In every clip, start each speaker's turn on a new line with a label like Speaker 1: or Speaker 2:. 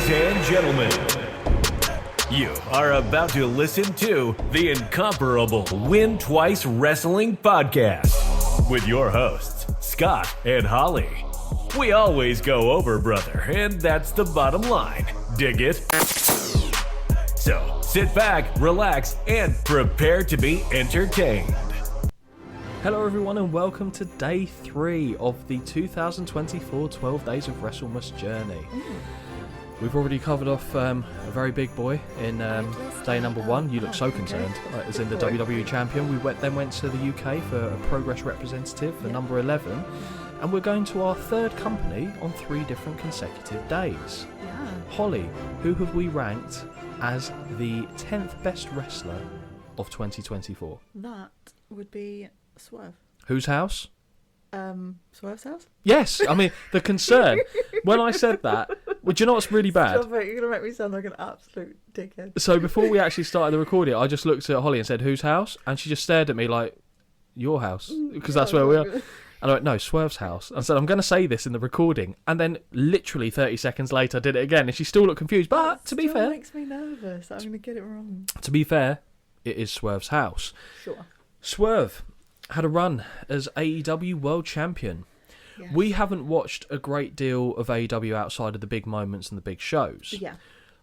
Speaker 1: Ladies and gentlemen, you are about to listen to the incomparable Win Twice Wrestling Podcast with your hosts, Scott and Holly. We always go over, brother, and that's the bottom line. Dig it? So sit back, relax, and prepare to be entertained.
Speaker 2: Hello everyone and welcome to day 3 of the 2024 12 Days of WrestleMas journey. We've already covered off a very big boy in day number 1. You look so concerned, as in the WWE champion. We then went to the UK for a Progress representative for number 11. And we're going to our third company on 3 different consecutive days.
Speaker 3: Yeah.
Speaker 2: Holly, who have we ranked as the 10th best wrestler of 2024?
Speaker 3: That would be Swerve.
Speaker 2: Whose house?
Speaker 3: Swerve's house?
Speaker 2: Yes, I mean, the concern, when I said that, well, do you know what's really bad?
Speaker 3: Stop it, you're going to make me sound like an absolute dickhead.
Speaker 2: So before we actually started the recording, I just looked at Holly and said, whose house? And she just stared at me like, your house, because that's where we are. And I went, no, Swerve's house. I said, I'm going to say this in the recording. And then literally 30 seconds later, I did it again, and she still looked confused. But to be fair...
Speaker 3: It makes me nervous. I'm going to get it wrong.
Speaker 2: To be fair, it is Swerve's house.
Speaker 3: Sure.
Speaker 2: Swerve had a run as AEW World Champion.
Speaker 3: Yes.
Speaker 2: We haven't watched a great deal of AEW outside of the big moments and the big shows.
Speaker 3: Yeah.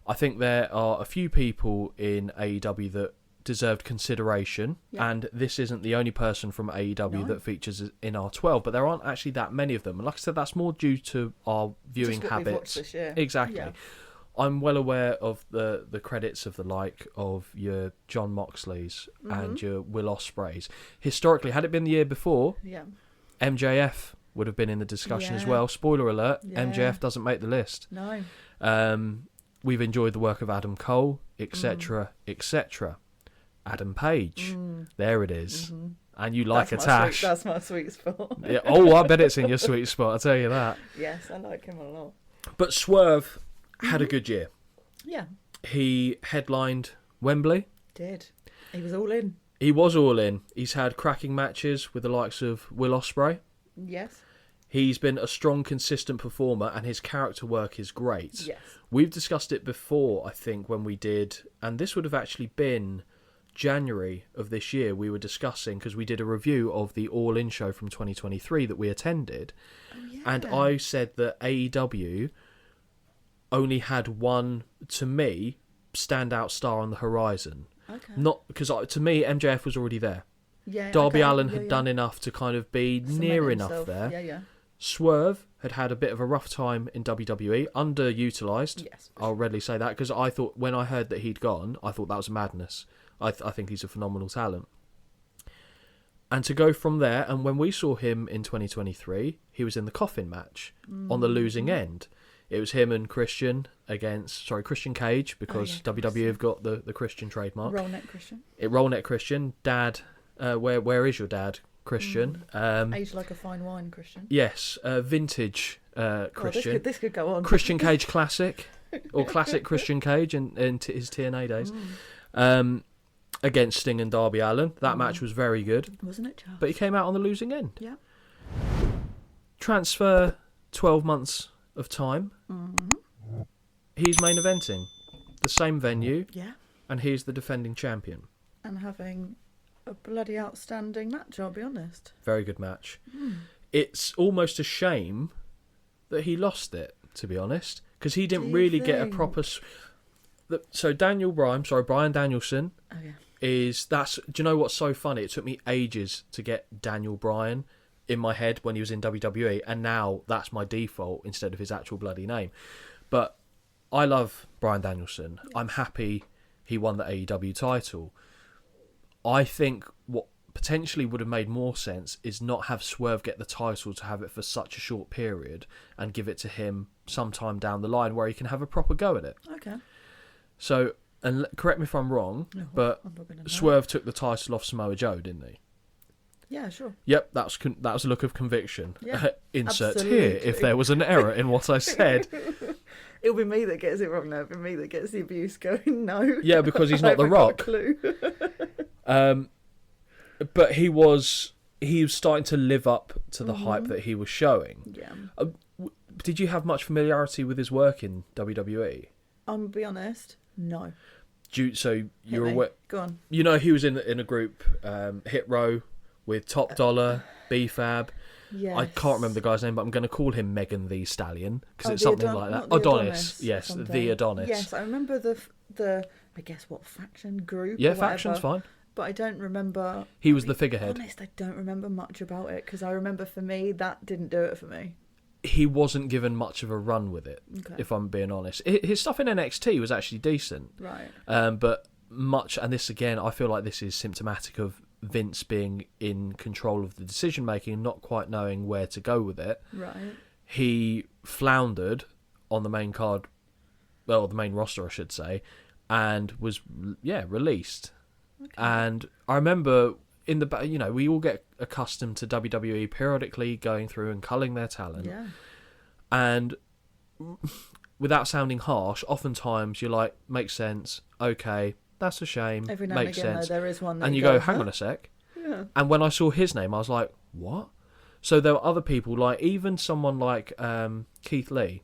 Speaker 2: I think there are a few people in AEW that deserved consideration, and this isn't the only person from AEW that features in our 12, but there aren't actually that many of them. And like I said, that's more due to our viewing
Speaker 3: Just what
Speaker 2: habits.
Speaker 3: we've watched this year.
Speaker 2: Exactly.
Speaker 3: Yeah.
Speaker 2: I'm well aware of the credits of the like of your John Moxleys and your Will Ospreays. Historically, had it been the year before, MJF would have been in the discussion as well. Spoiler alert, MJF doesn't make the list.
Speaker 3: No.
Speaker 2: We've enjoyed the work of Adam Cole, etc., etc. Adam Page, there it is. And you like a tash.
Speaker 3: That's my sweet spot.
Speaker 2: Yeah, oh, I bet it's in your sweet spot, I'll tell you that.
Speaker 3: Yes, I like him a lot.
Speaker 2: But Swerve had a good year.
Speaker 3: Yeah.
Speaker 2: He headlined Wembley.
Speaker 3: Did. He was all in.
Speaker 2: He was all in. He's had cracking matches with the likes of Will Ospreay.
Speaker 3: Yes.
Speaker 2: He's been a strong, consistent performer, and his character work is great.
Speaker 3: Yes.
Speaker 2: We've discussed it before, I think, when we did, and this would have actually been January of this year. We were discussing, because we did a review of the All In show from 2023 that we attended, and I said that AEW only had one, to me, standout star on the horizon.
Speaker 3: Okay.
Speaker 2: Not because to me MJF was already there.
Speaker 3: Yeah.
Speaker 2: Darby Allin had done enough to kind of be near enough there.
Speaker 3: Yeah.
Speaker 2: Swerve had a bit of a rough time in WWE, underutilised.
Speaker 3: Yes.
Speaker 2: I'll readily say that, because I thought, when I heard that he'd gone, I thought that was madness. I think he's a phenomenal talent. And to go from there, and when we saw him in 2023, he was in the coffin match on the losing end. It was him and Christian Cage, because WWE have got the Christian trademark. Roll neck Christian. Dad, where is your dad, Christian?
Speaker 3: Aged like a fine wine, Christian.
Speaker 2: Yes, vintage Christian.
Speaker 3: This could go on.
Speaker 2: Christian Cage classic, or classic Christian Cage in his TNA days. Against Sting and Darby Allin. That match was very good.
Speaker 3: Wasn't it, Charles?
Speaker 2: But he came out on the losing end.
Speaker 3: Yeah.
Speaker 2: Transfer 12 months of time. He's main eventing the same venue.
Speaker 3: Yeah.
Speaker 2: And he's the defending champion.
Speaker 3: And having a bloody outstanding match, I'll be honest.
Speaker 2: Very good match. It's almost a shame that he lost it, to be honest, because he didn't really get a proper... So Bryan Danielson is... Do you know what's so funny? It took me ages to get Daniel Bryan in my head when he was in WWE, and now that's my default instead of his actual bloody name. But I love Bryan Danielson. Yes. I'm happy he won the AEW title. I think what potentially would have made more sense is not have Swerve get the title, to have it for such a short period and give it to him sometime down the line where he can have a proper go at it.
Speaker 3: Okay.
Speaker 2: So, and correct me if I'm wrong, but Swerve took the title off Samoa Joe, didn't he?
Speaker 3: Yeah, sure.
Speaker 2: Yep, that was a look of conviction.
Speaker 3: Yeah,
Speaker 2: Insert here if there was an error in what I said.
Speaker 3: It'll be me that gets it wrong now. It'll be me that gets the abuse going, no.
Speaker 2: Yeah, because he's not The Rock.
Speaker 3: Clue.
Speaker 2: But he was starting to live up to the hype that he was showing.
Speaker 3: Yeah.
Speaker 2: Did you have much familiarity with his work in WWE?
Speaker 3: I'm gonna be honest. No.
Speaker 2: So you're aware.
Speaker 3: Go on.
Speaker 2: You know, he was in a group, Hit Row, with Top Dollar, B-Fab.
Speaker 3: Yes.
Speaker 2: I can't remember the guy's name, but I'm going to call him Megan Thee Stallion because it's
Speaker 3: the
Speaker 2: something like that.
Speaker 3: not the
Speaker 2: Adonis. Yes,
Speaker 3: something.
Speaker 2: the Adonis.
Speaker 3: Yes, I remember the I guess what faction group.
Speaker 2: Yeah,
Speaker 3: or whatever,
Speaker 2: faction's fine.
Speaker 3: But I don't remember.
Speaker 2: He was the figurehead.
Speaker 3: Honest, I don't remember much about it because I remember for me that didn't do it for me.
Speaker 2: He wasn't given much of a run with it, if I'm being honest. His stuff in NXT was actually decent.
Speaker 3: Right.
Speaker 2: But much, and this again, I feel like this is symptomatic of Vince being in control of the decision making and not quite knowing where to go with it.
Speaker 3: Right.
Speaker 2: He floundered on the main card, well, the main roster, I should say, and was released. Okay. And I remember in the, you know, we all get accustomed to WWE periodically going through and culling their talent.
Speaker 3: Yeah.
Speaker 2: And without sounding harsh, oftentimes you're like, makes sense, okay, that's a shame,
Speaker 3: Every now
Speaker 2: makes
Speaker 3: and again,
Speaker 2: sense.
Speaker 3: though, there is one that
Speaker 2: and you
Speaker 3: go,
Speaker 2: go, hang on a sec.
Speaker 3: Yeah.
Speaker 2: And when I saw his name, I was like, what? So there were other people, like even someone like Keith Lee,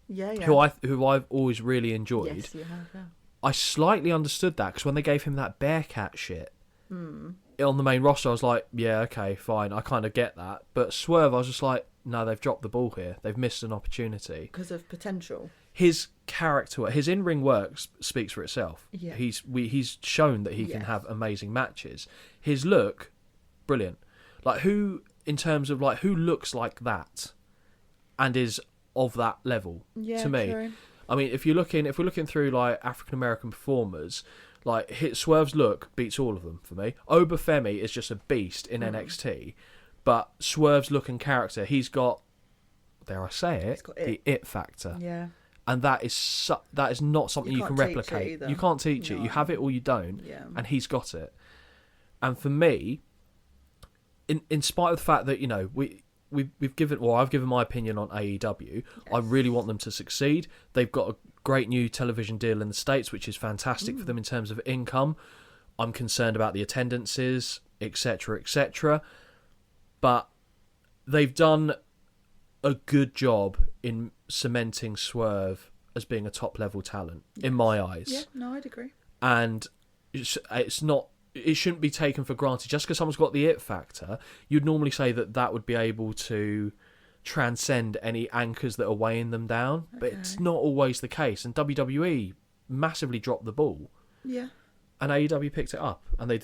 Speaker 2: who I've always really enjoyed.
Speaker 3: Yes, you have, yeah.
Speaker 2: I slightly understood that because when they gave him that Bearcat shit on the main roster, I was like, yeah, okay, fine, I kind of get that. But Swerve, I was just like, no, they've dropped the ball here. They've missed an opportunity.
Speaker 3: Because of potential.
Speaker 2: His character, his in-ring work speaks for itself.
Speaker 3: Yeah.
Speaker 2: He's shown that he can have amazing matches. His look, brilliant. Like who, in terms of like who looks like that, and is of that level to me.
Speaker 3: True.
Speaker 2: I mean, if we're looking through like African American performers, like Swerve's look beats all of them for me. Obafemi is just a beast in NXT, but Swerve's look and character, he's got, dare I say it, the it factor.
Speaker 3: Yeah.
Speaker 2: And that is not something you can replicate. You can't teach it. You have it or you don't. Yeah. And he's got it. And for me, in spite of the fact that, you know, I've given my opinion on AEW. Yes. I really want them to succeed. They've got a great new television deal in the States, which is fantastic for them in terms of income. I'm concerned about the attendances, etc., etc. But they've done a good job in cementing Swerve as being a top-level talent, in my eyes.
Speaker 3: Yeah, no, I'd agree.
Speaker 2: And it shouldn't be taken for granted. Just because someone's got the it factor, you'd normally say that would be able to transcend any anchors that are weighing them down. Okay. But it's not always the case. And WWE massively dropped the ball.
Speaker 3: Yeah.
Speaker 2: And AEW picked it up, and they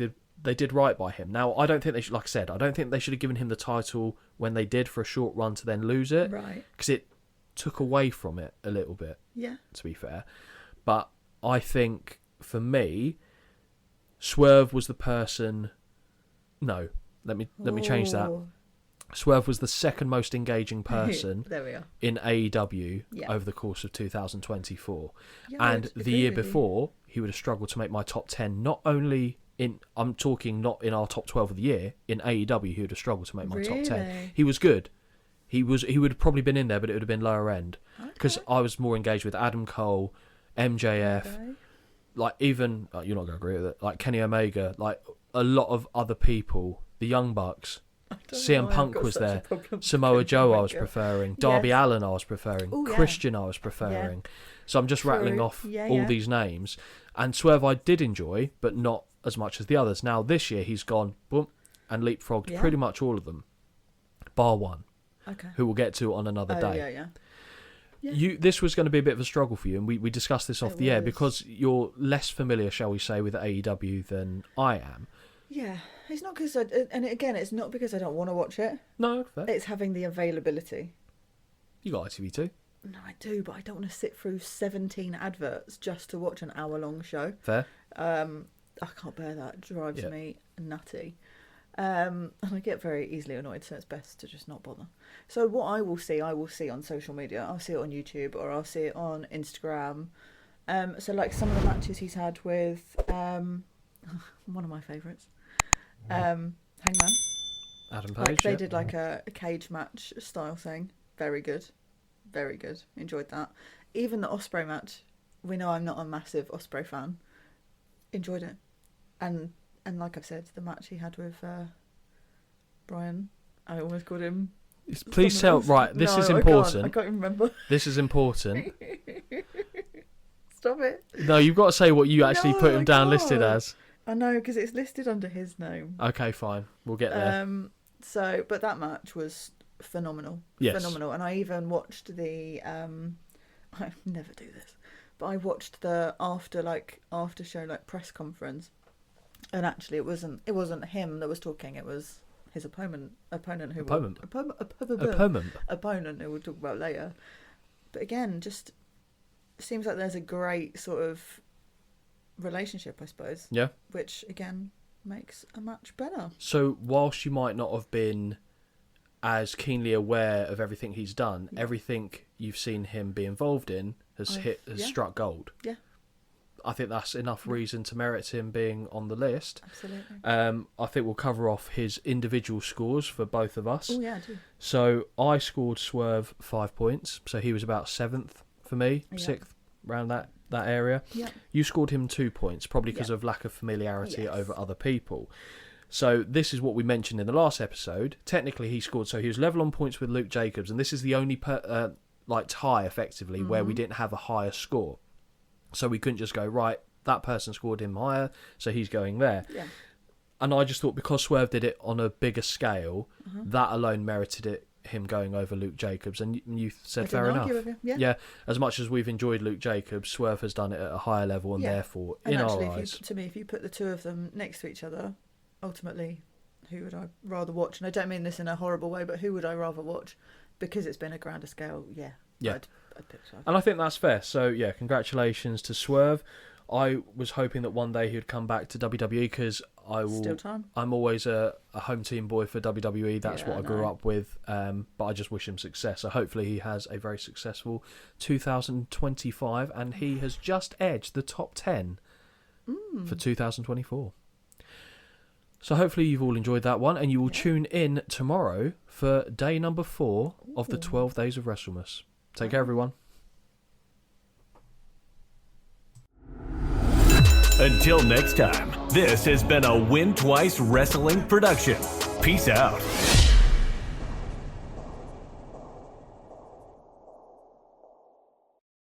Speaker 2: did right by him. Now, I don't think they should, like I said, I don't think they should have given him the title when they did for a short run to then lose it. Right. Because it took away from it a little bit. Yeah. To be fair. But I think, for me, Swerve was the person. No, let me change that. Swerve was the second most engaging person
Speaker 3: there we are.
Speaker 2: in AEW over the course of 2024. Yeah, and the year before, he would have struggled to make my top 10. Not only I'm talking not in our top 12 of the year, in AEW, he would have struggled to make my top 10. He was good. He would have probably been in there, but it would have been lower end because I was more engaged with Adam Cole, MJF. Okay. Like even you're not going to agree with it. Like Kenny Omega, like a lot of other people, the Young Bucks, CM Punk was there, Samoa Joe I was preferring, Darby Allin I was preferring, Christian I was preferring. So I'm just rattling off all these names. And Swerve I did enjoy, but not as much as the others. Now this year he's gone boom and leapfrogged pretty much all of them, bar one, who we'll get to on another day. Yeah. This was going to be a bit of a struggle for you, and we discussed this off the air because you're less familiar, shall we say, with AEW than I am. Yeah,
Speaker 3: it's not because it's not because I don't want to watch it.
Speaker 2: No, fair.
Speaker 3: It's having the availability.
Speaker 2: You got ITV2?
Speaker 3: No, I do, but I don't want to sit through 17 adverts just to watch an hour-long show.
Speaker 2: Fair.
Speaker 3: I can't bear that. It drives me nutty. And I get very easily annoyed, so it's best to just not bother. So what I will see on social media. I'll see it on YouTube or I'll see it on Instagram. So like some of the matches he's had with one of my favourites, Hangman.
Speaker 2: Adam Page.
Speaker 3: Like they did like a cage match style thing. Very good. Very good. Enjoyed that. Even the Ospreay match, we know I'm not a massive Ospreay fan. Enjoyed it. And like I've said, the match he had with Brian, I almost called him.
Speaker 2: Please tell. Right, this is important.
Speaker 3: I can't remember.
Speaker 2: This is important.
Speaker 3: Stop it.
Speaker 2: No, you've got to say what you actually put him down listed as.
Speaker 3: I know, because it's listed under his name.
Speaker 2: Okay, fine. We'll get there.
Speaker 3: But that match was phenomenal.
Speaker 2: Yes.
Speaker 3: Phenomenal. And I even watched the I never do this, but I watched the after show press conference, and actually it wasn't him that was talking. It was his opponent who opponent who we'll talk about later. But again, just seems like there's a great sort of relationship, I suppose.
Speaker 2: Yeah.
Speaker 3: Which again makes a match better.
Speaker 2: So whilst you might not have been as keenly aware of everything he's done, everything you've seen him be involved in has struck gold.
Speaker 3: Yeah.
Speaker 2: I think that's enough reason to merit him being on the list.
Speaker 3: Absolutely.
Speaker 2: I think we'll cover off his individual scores for both of us.
Speaker 3: Oh, yeah, I do.
Speaker 2: So I scored Swerve 5 points. So he was about 7th for me, 6th, around that area.
Speaker 3: Yeah.
Speaker 2: You scored him 2 points, probably because of lack of familiarity over other people. So this is what we mentioned in the last episode. Technically, he scored, so he was level on points with Luke Jacobs, and this is the only tie, effectively, where we didn't have a higher score. So we couldn't just go, right, that person scored him higher, so he's going there. Yeah. And I just thought because Swerve did it on a bigger scale, that alone merited him going over Luke Jacobs. And you said fair enough. Yeah. As much as we've enjoyed Luke Jacobs, Swerve has done it at a higher level, and therefore, in our eyes...
Speaker 3: if you put the two of them next to each other, ultimately, who would I rather watch? And I don't mean this in a horrible way, but who would I rather watch? Because it's been a grander scale, I'd pick Swerve.
Speaker 2: And I think that's fair. So, congratulations to Swerve. I was hoping that one day he would come back to WWE because I'm always a home team boy for WWE. That's what I grew up with. But I just wish him success. So hopefully he has a very successful 2025, and he has just edged the top 10 for 2024. So hopefully you've all enjoyed that one, and you will tune in tomorrow for day number 4 of the 12 days of WrestleMas. Take care, everyone.
Speaker 1: Until next time, this has been a Win Twice Wrestling production. Peace out.